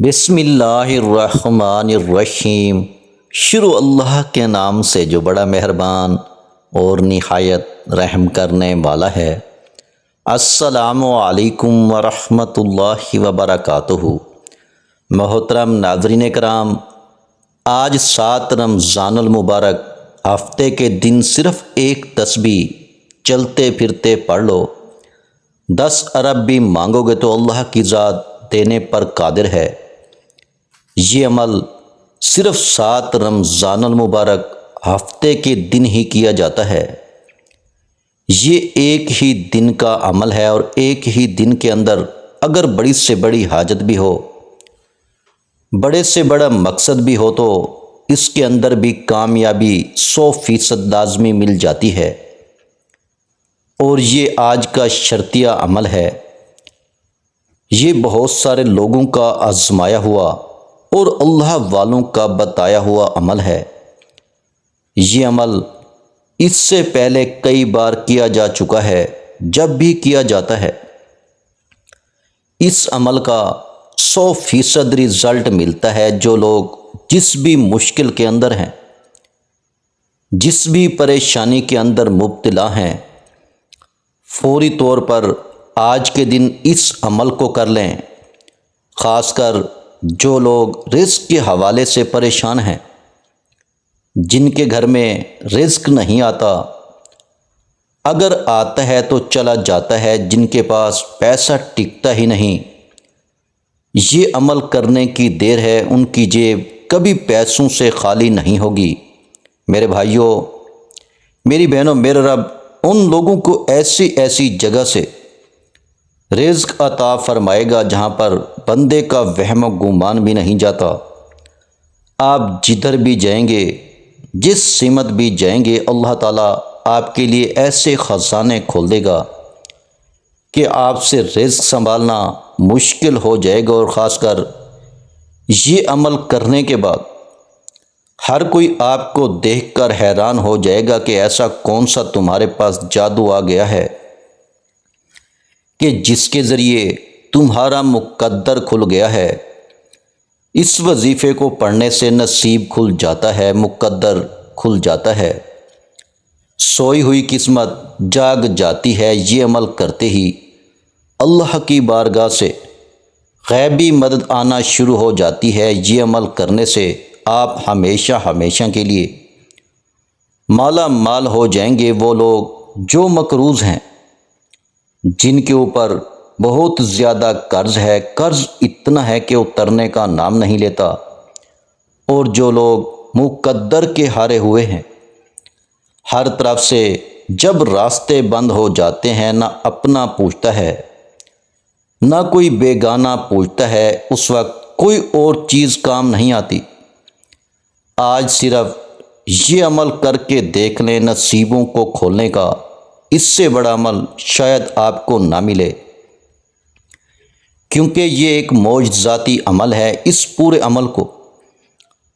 بسم اللہ الرحمن الرحیم۔ شروع اللہ کے نام سے جو بڑا مہربان اور نہایت رحم کرنے والا ہے۔ السلام علیکم ورحمۃ اللہ وبرکاتہ۔ محترم ناظرین کرام، آج 7 رمضان المبارک، ہفتے کے دن صرف ایک تسبیح چلتے پھرتے پڑھ لو، 10 ارب بھی مانگو گے تو اللہ کی ذات دینے پر قادر ہے۔ یہ عمل صرف 7 رمضان المبارک ہفتے کے دن ہی کیا جاتا ہے۔ یہ ایک ہی دن کا عمل ہے، اور ایک ہی دن کے اندر اگر بڑی سے بڑی حاجت بھی ہو، بڑے سے بڑا مقصد بھی ہو، تو اس کے اندر بھی کامیابی 100% لازمی مل جاتی ہے۔ اور یہ آج کا شرطیہ عمل ہے۔ یہ بہت سارے لوگوں کا آزمایا ہوا اور اللہ والوں کا بتایا ہوا عمل ہے۔ یہ عمل اس سے پہلے کئی بار کیا جا چکا ہے۔ جب بھی کیا جاتا ہے، اس عمل کا 100% رزلٹ ملتا ہے۔ جو لوگ جس بھی مشکل کے اندر ہیں، جس بھی پریشانی کے اندر مبتلا ہیں، فوری طور پر آج کے دن اس عمل کو کر لیں۔ خاص کر جو لوگ رزق کے حوالے سے پریشان ہیں، جن کے گھر میں رزق نہیں آتا، اگر آتا ہے تو چلا جاتا ہے، جن کے پاس پیسہ ٹکتا ہی نہیں، یہ عمل کرنے کی دیر ہے۔ ان کی جیب کبھی پیسوں سے خالی نہیں ہوگی۔ میرے بھائیوں، میری بہنوں، میرے رب ان لوگوں کو ایسی ایسی جگہ سے رزق عطا فرمائے گا جہاں پر بندے کا وہم و گمان بھی نہیں جاتا۔ آپ جدھر بھی جائیں گے، جس سمت بھی جائیں گے، اللہ تعالیٰ آپ کے لیے ایسے خزانے کھول دے گا کہ آپ سے رزق سنبھالنا مشکل ہو جائے گا۔ اور خاص کر یہ عمل کرنے کے بعد ہر کوئی آپ کو دیکھ کر حیران ہو جائے گا کہ ایسا کون سا تمہارے پاس جادو آ گیا ہے کہ جس کے ذریعے تمہارا مقدر کھل گیا ہے۔ اس وظیفے کو پڑھنے سے نصیب کھل جاتا ہے، مقدر کھل جاتا ہے، سوئی ہوئی قسمت جاگ جاتی ہے۔ یہ عمل کرتے ہی اللہ کی بارگاہ سے غیبی مدد آنا شروع ہو جاتی ہے۔ یہ عمل کرنے سے آپ ہمیشہ ہمیشہ کے لیے مالا مال ہو جائیں گے۔ وہ لوگ جو مقروض ہیں، جن کے اوپر بہت زیادہ قرض ہے، قرض اتنا ہے کہ اترنے کا نام نہیں لیتا، اور جو لوگ مقدر کے ہارے ہوئے ہیں، ہر طرف سے جب راستے بند ہو جاتے ہیں، نہ اپنا پوچھتا ہے، نہ کوئی بیگانہ پوچھتا ہے، اس وقت کوئی اور چیز کام نہیں آتی۔ آج صرف یہ عمل کر کے دیکھ لیں، نصیبوں کو کھولنے کا اس سے بڑا عمل شاید آپ کو نہ ملے، کیونکہ یہ ایک معجزاتی عمل ہے۔ اس پورے عمل کو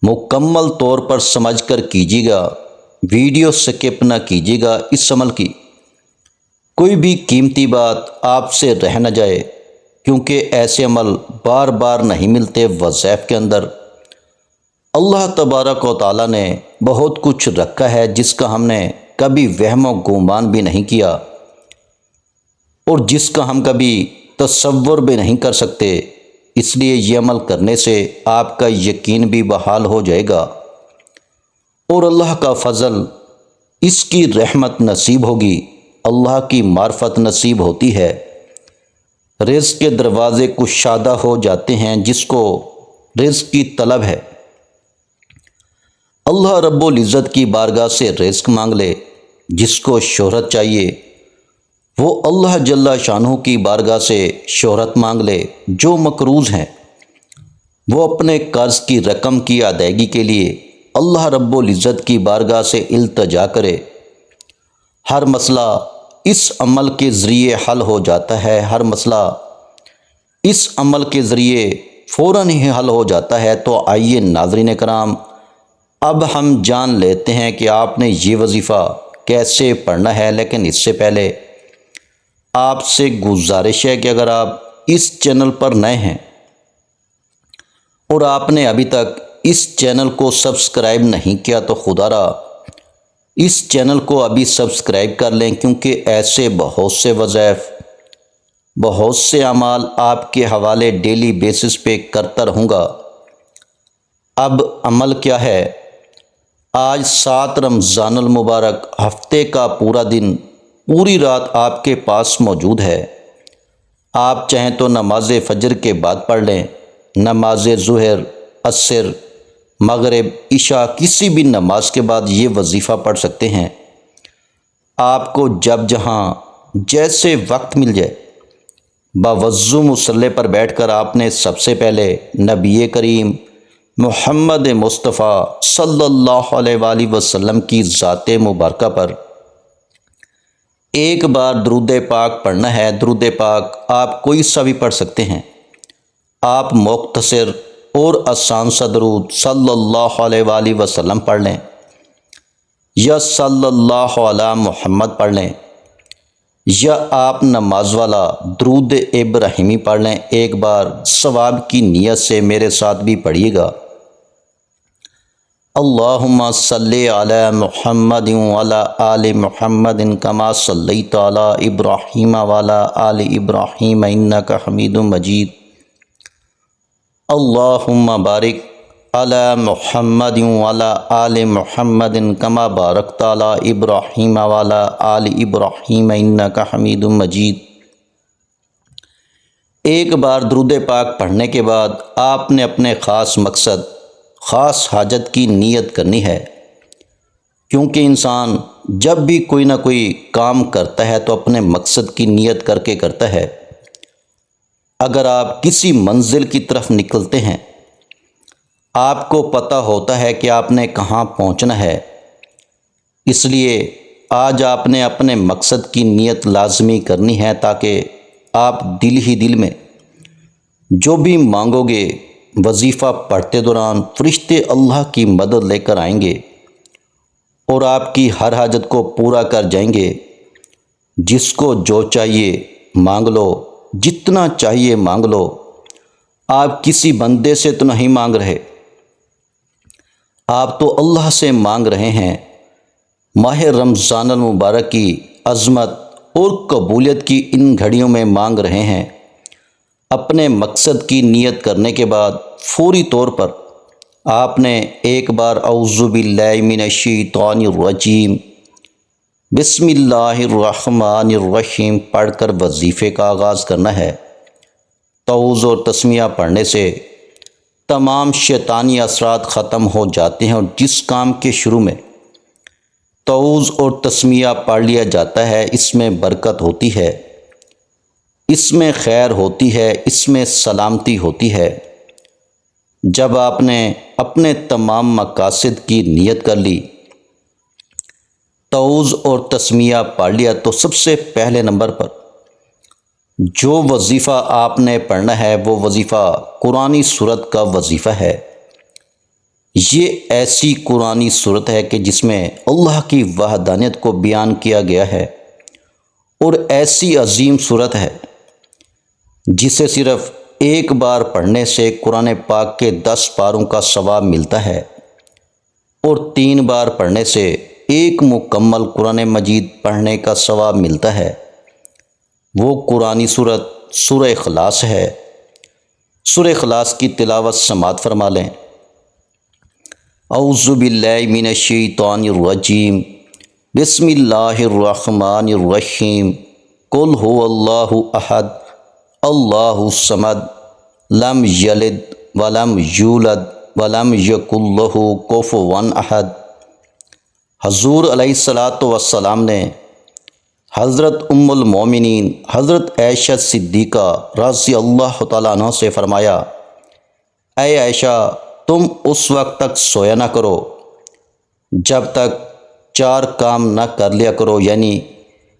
مکمل طور پر سمجھ کر کیجیے گا، ویڈیو سکپ نہ کیجیے گا۔ اس عمل کی کوئی بھی قیمتی بات آپ سے رہ نہ جائے، کیونکہ ایسے عمل بار بار نہیں ملتے۔ وظائف کے اندر اللہ تبارک و تعالیٰ نے بہت کچھ رکھا ہے جس کا ہم نے کبھی وہم و گمان بھی نہیں کیا، اور جس کا ہم کبھی تصور بھی نہیں کر سکتے۔ اس لیے یہ عمل کرنے سے آپ کا یقین بھی بحال ہو جائے گا، اور اللہ کا فضل، اس کی رحمت نصیب ہوگی، اللہ کی معرفت نصیب ہوتی ہے۔ رزق کے دروازے کشادہ ہو جاتے ہیں۔ جس کو رزق کی طلب ہے، اللہ رب العزت کی بارگاہ سے رزق مانگ لے۔ جس کو شہرت چاہیے، وہ اللہ جل شانہ کی بارگاہ سے شہرت مانگ لے۔ جو مقروض ہیں، وہ اپنے قرض کی رقم کی ادائیگی کے لیے اللہ رب العزت کی بارگاہ سے التجا کرے۔ ہر مسئلہ اس عمل کے ذریعے حل ہو جاتا ہے، ہر مسئلہ اس عمل کے ذریعے فوراً ہی حل ہو جاتا ہے۔ تو آئیے ناظرین کرام، اب ہم جان لیتے ہیں کہ آپ نے یہ وظیفہ کیسے پڑھنا ہے۔ لیکن اس سے پہلے آپ سے گزارش ہے کہ اگر آپ اس چینل پر نئے ہیں اور آپ نے ابھی تک اس چینل کو سبسکرائب نہیں کیا تو خدا را اس چینل کو ابھی سبسکرائب کر لیں، کیونکہ ایسے بہت سے وظائف، بہت سے اعمال آپ کے حوالے ڈیلی بیسس پہ کرتا رہوں گا۔ اب عمل کیا ہے؟ آج 7 رمضان المبارک، ہفتے کا پورا دن، پوری رات آپ کے پاس موجود ہے۔ آپ چاہیں تو نماز فجر کے بعد پڑھ لیں، نماز ظہر، عصر، مغرب، عشاء، کسی بھی نماز کے بعد یہ وظیفہ پڑھ سکتے ہیں۔ آپ کو جب جہاں جیسے وقت مل جائے، باوضو مصلی پر بیٹھ کر آپ نے سب سے پہلے نبی کریم محمد مصطفیٰ صلی اللہ علیہ وآلہ وسلم کی ذات مبارکہ پر ایک بار درود پاک پڑھنا ہے۔ درود پاک آپ کوئی سا بھی پڑھ سکتے ہیں۔ آپ مختصر اور آسان سا درود صلی اللہ علیہ وآلہ وسلم پڑھ لیں، یا صلی اللہ علی محمد پڑھ لیں، یا آپ نماز والا درود ابراہیمی پڑھ لیں۔ ایک بار ثواب کی نیت سے میرے ساتھ بھی پڑھیے گا۔ اللہم صلی علی محمد وعلی آل محمد کما صلیت علی ابراہیم وعلی آل ابراہیم انک حمید مجید۔ اللہم بارک علی محمد وعلی آل محمد کما بارکت علی ابراہیم وعلی آل ابراہیم انک حمید مجید۔ ایک بار درود پاک پڑھنے کے بعد آپ نے اپنے خاص مقصد، خاص حاجت کی نیت کرنی ہے، کیونکہ انسان جب بھی کوئی نہ کوئی کام کرتا ہے تو اپنے مقصد کی نیت کر کے کرتا ہے۔ اگر آپ کسی منزل کی طرف نکلتے ہیں، آپ کو پتہ ہوتا ہے کہ آپ نے کہاں پہنچنا ہے، اس لیے آج آپ نے اپنے مقصد کی نیت لازمی کرنی ہے، تاکہ آپ دل ہی دل میں جو بھی مانگو گے، وظیفہ پڑھتے دوران فرشتے اللہ کی مدد لے کر آئیں گے اور آپ کی ہر حاجت کو پورا کر جائیں گے۔ جس کو جو چاہیے مانگ لو، جتنا چاہیے مانگ لو۔ آپ کسی بندے سے تو نہیں مانگ رہے، آپ تو اللہ سے مانگ رہے ہیں۔ ماہ رمضان المبارک کی عظمت اور قبولیت کی ان گھڑیوں میں مانگ رہے ہیں۔ اپنے مقصد کی نیت کرنے کے بعد فوری طور پر آپ نے ایک بار اعوذ باللہ من الشیطان الرجیم بسم اللہ الرحمن الرحیم پڑھ کر وظیفے کا آغاز کرنا ہے۔ تعوذ اور تسمیہ پڑھنے سے تمام شیطانی اثرات ختم ہو جاتے ہیں، اور جس کام کے شروع میں تعوذ اور تسمیہ پڑھ لیا جاتا ہے، اس میں برکت ہوتی ہے، اس میں خیر ہوتی ہے، اس میں سلامتی ہوتی ہے۔ جب آپ نے اپنے تمام مقاصد کی نیت کر لی، تعوذ اور تسمیہ پڑھ لیا، تو سب سے پہلے نمبر پر جو وظیفہ آپ نے پڑھنا ہے وہ وظیفہ قرآنی سورت کا وظیفہ ہے۔ یہ ایسی قرآنی سورت ہے کہ جس میں اللہ کی وحدانیت کو بیان کیا گیا ہے، اور ایسی عظیم سورت ہے جسے صرف ایک بار پڑھنے سے قرآن پاک کے 10 پاروں کا ثواب ملتا ہے، اور 3 بار پڑھنے سے ایک مکمل قرآن مجید پڑھنے کا ثواب ملتا ہے۔ وہ قرآنی سورت سورہ اخلاص ہے۔ سورہ اخلاص کی تلاوت سماعت فرما لیں۔ اعوذ باللہ من الشیطان الرجیم بسم اللہ الرحمن الرحیم قل هو اللہ احد اللہ الصمد لم یلد ولم یولد ولم یکن لہ کفوا احد۔ حضور علیہ الصلاۃ والسلام نے حضرت ام المومنین حضرت عائشہ صدیقہ رضی اللہ تعالیٰ عنہ سے فرمایا، اے عائشہ، تم اس وقت تک سویا نہ کرو جب تک 4 کام نہ کر لیا کرو، یعنی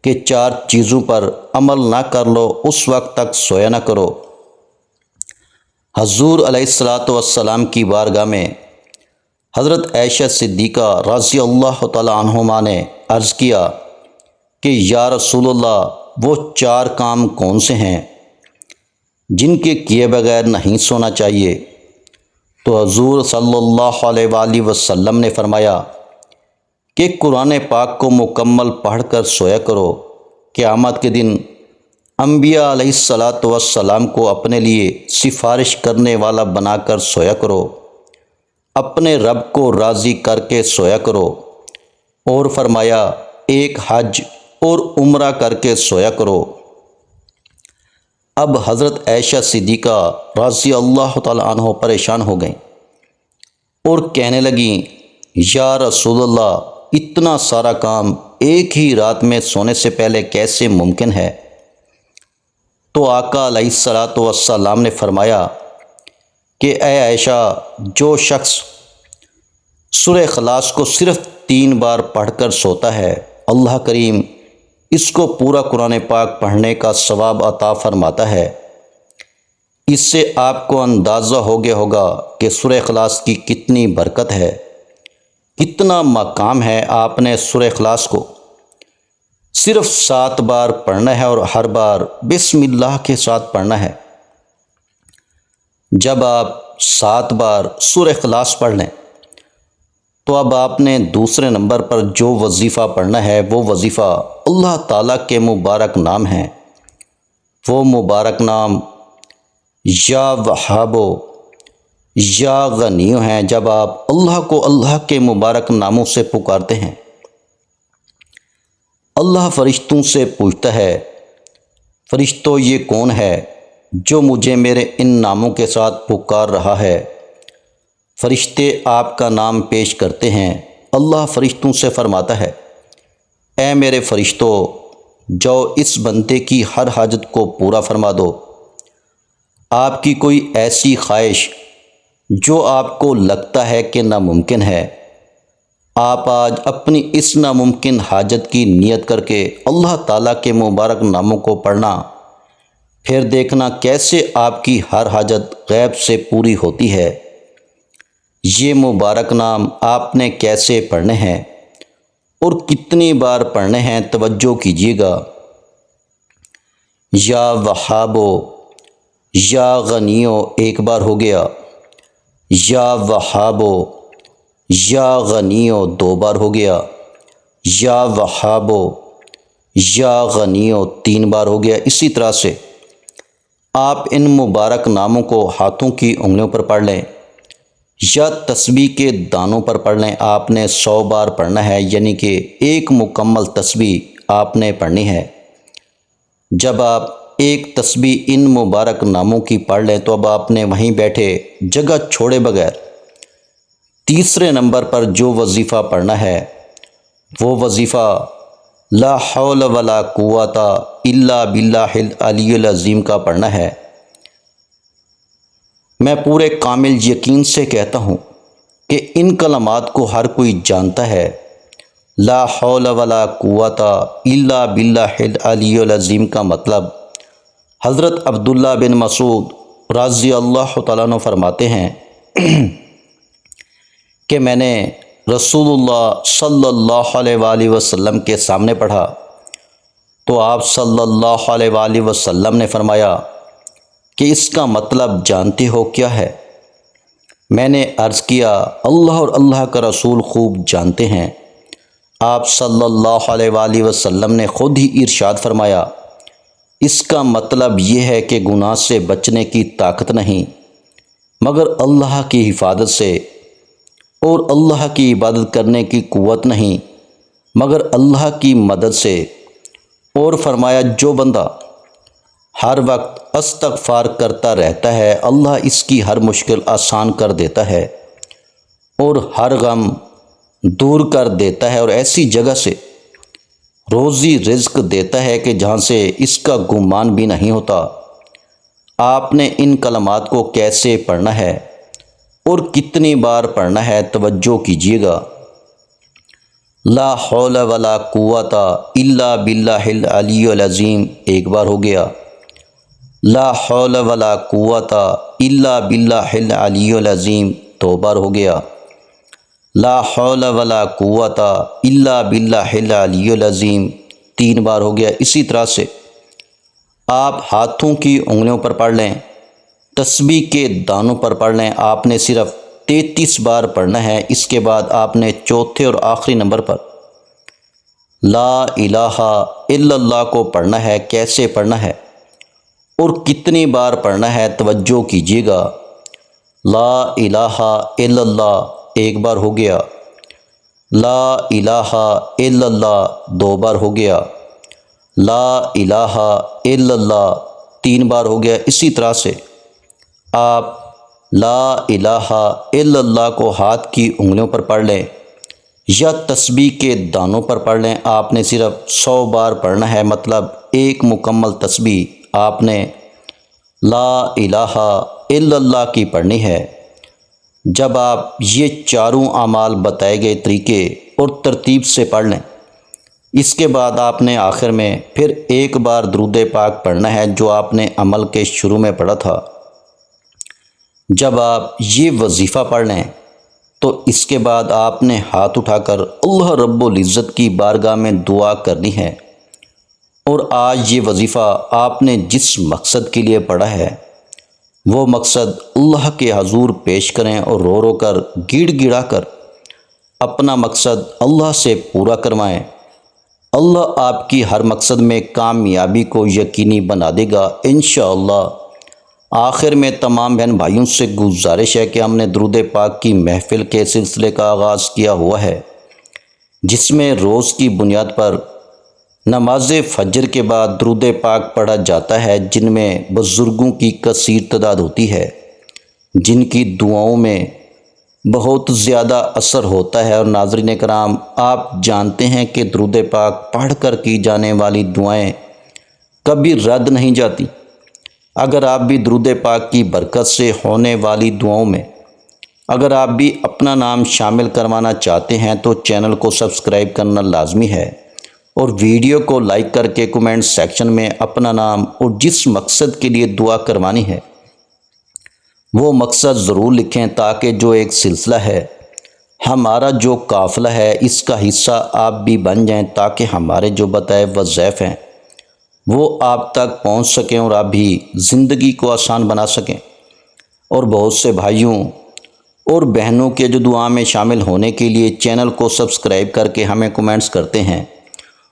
کہ 4 چیزوں پر عمل نہ کر لو، اس وقت تک سویا نہ کرو۔ حضور علیہ الصلاۃ والسلام کی بارگاہ میں حضرت عائشہ صدیقہ رضی اللہ تعالیٰ عنہما نے عرض کیا کہ یا رسول اللہ، وہ 4 کام کون سے ہیں جن کے کیے بغیر نہیں سونا چاہیے؟ تو حضور صلی اللہ علیہ وآلہ وسلم نے فرمایا کہ قرآن پاک کو مکمل پڑھ کر سویا کرو، قیامت کے دن انبیاء علیہ الصلاۃ والسلام کو اپنے لیے سفارش کرنے والا بنا کر سویا کرو، اپنے رب کو راضی کر کے سویا کرو، اور فرمایا ایک حج اور عمرہ کر کے سویا کرو۔ اب حضرت عائشہ صدیقہ رضی اللہ تعالی عنہ پریشان ہو گئیں اور کہنے لگیں، یا رسول اللہ، اتنا سارا کام ایک ہی رات میں سونے سے پہلے کیسے ممکن ہے؟ تو آقا علیہ الصلاۃ والسلام نے فرمایا کہ اے عائشہ، جو شخص سورہ اخلاص کو صرف 3 بار پڑھ کر سوتا ہے، اللہ کریم اس کو پورا قرآن پاک پڑھنے کا ثواب عطا فرماتا ہے۔ اس سے آپ کو اندازہ ہو گیا ہوگا کہ سورہ اخلاص کی کتنی برکت ہے، کتنا مقام ہے۔ آپ نے سورہ اخلاص کو صرف 7 بار پڑھنا ہے اور ہر بار بسم اللہ کے ساتھ پڑھنا ہے۔ جب آپ 7 بار سورہ اخلاص پڑھ لیں تو اب آپ نے دوسرے نمبر پر جو وظیفہ پڑھنا ہے وہ وظیفہ اللہ تعالیٰ کے مبارک نام ہیں۔ وہ مبارک نام یا وہابو یا غنیو ہیں۔ جب آپ اللہ کو اللہ کے مبارک ناموں سے پکارتے ہیں، اللہ فرشتوں سے پوچھتا ہے، فرشتوں یہ کون ہے جو مجھے میرے ان ناموں کے ساتھ پکار رہا ہے؟ فرشتے آپ کا نام پیش کرتے ہیں۔ اللہ فرشتوں سے فرماتا ہے، اے میرے فرشتوں، جاؤ اس بندے کی ہر حاجت کو پورا فرما دو۔ آپ کی کوئی ایسی خواہش جو آپ کو لگتا ہے کہ ناممکن ہے، آپ آج اپنی اس ناممکن حاجت کی نیت کر کے اللہ تعالیٰ کے مبارک ناموں کو پڑھنا، پھر دیکھنا کیسے آپ کی ہر حاجت غیب سے پوری ہوتی ہے۔ یہ مبارک نام آپ نے کیسے پڑھنے ہیں اور کتنی بار پڑھنے ہیں، توجہ کیجیے گا۔ یا وہابو یا غنیو 1 بار ہو گیا، یا وہابو یا غنیو 2 بار ہو گیا، یا وہابو یا غنیو 3 بار ہو گیا۔ اسی طرح سے آپ ان مبارک ناموں کو ہاتھوں کی انگلیوں پر پڑھ لیں یا تسبیح کے دانوں پر پڑھ لیں۔ آپ نے 100 بار پڑھنا ہے، یعنی کہ ایک مکمل تسبیح آپ نے پڑھنی ہے۔ جب آپ ایک تسبیح ان مبارک ناموں کی پڑھ لیں تو اب آپ نے وہیں بیٹھے جگہ چھوڑے بغیر تیسرے نمبر پر جو وظیفہ پڑھنا ہے وہ وظیفہ لا حول ولا قوت الا باللہ العلی العظیم کا پڑھنا ہے۔ میں پورے کامل یقین سے کہتا ہوں کہ ان کلمات کو ہر کوئی جانتا ہے۔ لا حول ولا قوت الا باللہ العلی العظیم کا مطلب حضرت عبداللہ بن مسعود رضی اللہ تعالیٰ عنہ فرماتے ہیں کہ میں نے رسول اللہ صلی اللہ علیہ وآلہ وسلم کے سامنے پڑھا تو آپ صلی اللہ علیہ وآلہ وسلم نے فرمایا کہ اس کا مطلب جانتے ہو کیا ہے؟ میں نے عرض کیا، اللہ اور اللہ کا رسول خوب جانتے ہیں۔ آپ صلی اللہ علیہ وآلہ وسلم نے خود ہی ارشاد فرمایا، اس کا مطلب یہ ہے کہ گناہ سے بچنے کی طاقت نہیں مگر اللہ کی حفاظت سے، اور اللہ کی عبادت کرنے کی قوت نہیں مگر اللہ کی مدد سے، اور فرمایا جو بندہ ہر وقت استغفار کرتا رہتا ہے اللہ اس کی ہر مشکل آسان کر دیتا ہے اور ہر غم دور کر دیتا ہے، اور ایسی جگہ سے روزی رزق دیتا ہے کہ جہاں سے اس کا گمان بھی نہیں ہوتا۔ آپ نے ان کلمات کو کیسے پڑھنا ہے اور کتنی بار پڑھنا ہے، توجہ کیجیے گا۔ لا حول ولا قوت الا باللہ العلی العظیم 1 بار ہو گیا، لا حول ولا قوت الا باللہ العلی العظیم 2 بار ہو گیا، لا حول ولا قوت الا باللہ العلی العظیم 3 بار ہو گیا۔ اسی طرح سے آپ ہاتھوں کی انگلیوں پر پڑھ لیں، تسبیح کے دانوں پر پڑھ لیں۔ آپ نے صرف 33 بار پڑھنا ہے۔ اس کے بعد آپ نے چوتھے اور آخری نمبر پر لا الہ الا اللہ کو پڑھنا ہے۔ کیسے پڑھنا ہے اور کتنی بار پڑھنا ہے توجہ کیجیے گا۔ لا الہ الا اللہ ایک بار ہو گیا، لا الہ الا اللہ 2 بار ہو گیا، لا الہ الا اللہ 3 بار ہو گیا۔ اسی طرح سے آپ لا الہ الا اللہ کو ہاتھ کی انگلیوں پر پڑھ لیں یا تسبیح کے دانوں پر پڑھ لیں۔ آپ نے صرف 100 بار پڑھنا ہے، مطلب ایک مکمل تسبیح آپ نے لا الہ الا اللہ کی پڑھنی ہے۔ جب آپ یہ چاروں اعمال بتائے گئے طریقے اور ترتیب سے پڑھ لیں، اس کے بعد آپ نے آخر میں پھر ایک بار درود پاک پڑھنا ہے جو آپ نے عمل کے شروع میں پڑھا تھا۔ جب آپ یہ وظیفہ پڑھ لیں تو اس کے بعد آپ نے ہاتھ اٹھا کر اللہ رب العزت کی بارگاہ میں دعا کرنی ہے، اور آج یہ وظیفہ آپ نے جس مقصد کے لیے پڑھا ہے وہ مقصد اللہ کے حضور پیش کریں اور رو رو کر گڑ گڑا کر اپنا مقصد اللہ سے پورا کروائیں۔ اللہ آپ کی ہر مقصد میں کامیابی کو یقینی بنا دے گا انشاءاللہ۔ آخر میں تمام بہن بھائیوں سے گزارش ہے کہ ہم نے درود پاک کی محفل کے سلسلے کا آغاز کیا ہوا ہے، جس میں روز کی بنیاد پر نماز فجر کے بعد درود پاک پڑھا جاتا ہے، جن میں بزرگوں کی کثیر تعداد ہوتی ہے جن کی دعاؤں میں بہت زیادہ اثر ہوتا ہے۔ اور ناظرین کرام، آپ جانتے ہیں کہ درود پاک پڑھ کر کی جانے والی دعائیں کبھی رد نہیں جاتی۔ اگر آپ بھی درود پاک کی برکت سے ہونے والی دعاؤں میں اگر آپ بھی اپنا نام شامل کروانا چاہتے ہیں تو چینل کو سبسکرائب کرنا لازمی ہے، اور ویڈیو کو لائک کر کے کمنٹ سیکشن میں اپنا نام اور جس مقصد کے لیے دعا کروانی ہے وہ مقصد ضرور لکھیں، تاکہ جو ایک سلسلہ ہے، ہمارا جو قافلہ ہے، اس کا حصہ آپ بھی بن جائیں، تاکہ ہمارے جو بتائے وظائف ہیں وہ آپ تک پہنچ سکیں اور آپ بھی زندگی کو آسان بنا سکیں۔ اور بہت سے بھائیوں اور بہنوں کے جو دعا میں شامل ہونے کے لیے چینل کو سبسکرائب کر کے ہمیں کمنٹس کرتے ہیں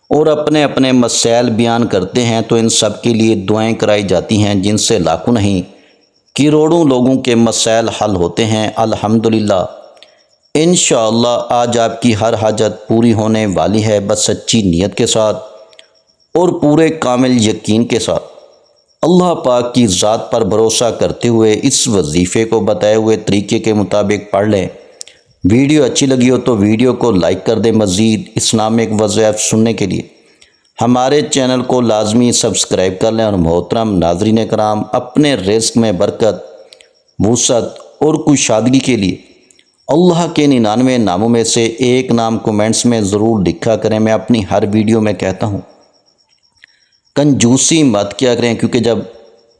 اور اپنے اپنے مسائل بیان کرتے ہیں، تو ان سب کے لیے دعائیں کرائی جاتی ہیں، جن سے لاکھوں نہیں کروڑوں لوگوں کے مسائل حل ہوتے ہیں الحمدللہ۔ انشاءاللہ آج آپ کی ہر حاجت پوری ہونے والی ہے، بس سچی نیت کے ساتھ اور پورے کامل یقین کے ساتھ اللہ پاک کی ذات پر بھروسہ کرتے ہوئے اس وظیفے کو بتائے ہوئے طریقے کے مطابق پڑھ لیں۔ ویڈیو اچھی لگی ہو تو ویڈیو کو لائک کر دیں۔ مزید اسلامک وظائف سننے کے لیے ہمارے چینل کو لازمی سبسکرائب کر لیں۔ اور محترم ناظرین کرام، اپنے رزق میں برکت، وسعت اور کشادگی کے لیے اللہ کے 99 ناموں میں سے ایک نام کمنٹس میں ضرور لکھا کریں۔ میں اپنی ہر ویڈیو میں کہتا ہوں کنجوسی مت کیا کریں، کیونکہ جب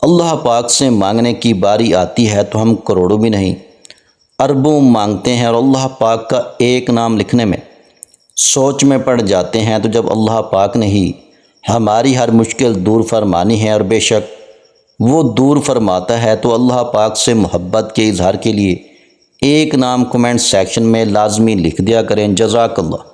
اللہ پاک سے مانگنے کی باری آتی ہے تو ہم کروڑوں بھی نہیں اربوں مانگتے ہیں، اور اللہ پاک کا ایک نام لکھنے میں سوچ میں پڑ جاتے ہیں۔ تو جب اللہ پاک نے ہی ہماری ہر مشکل دور فرمانی ہے، اور بے شک وہ دور فرماتا ہے، تو اللہ پاک سے محبت کے اظہار کے لیے ایک نام کمنٹ سیکشن میں لازمی لکھ دیا کریں۔ جزاک اللہ۔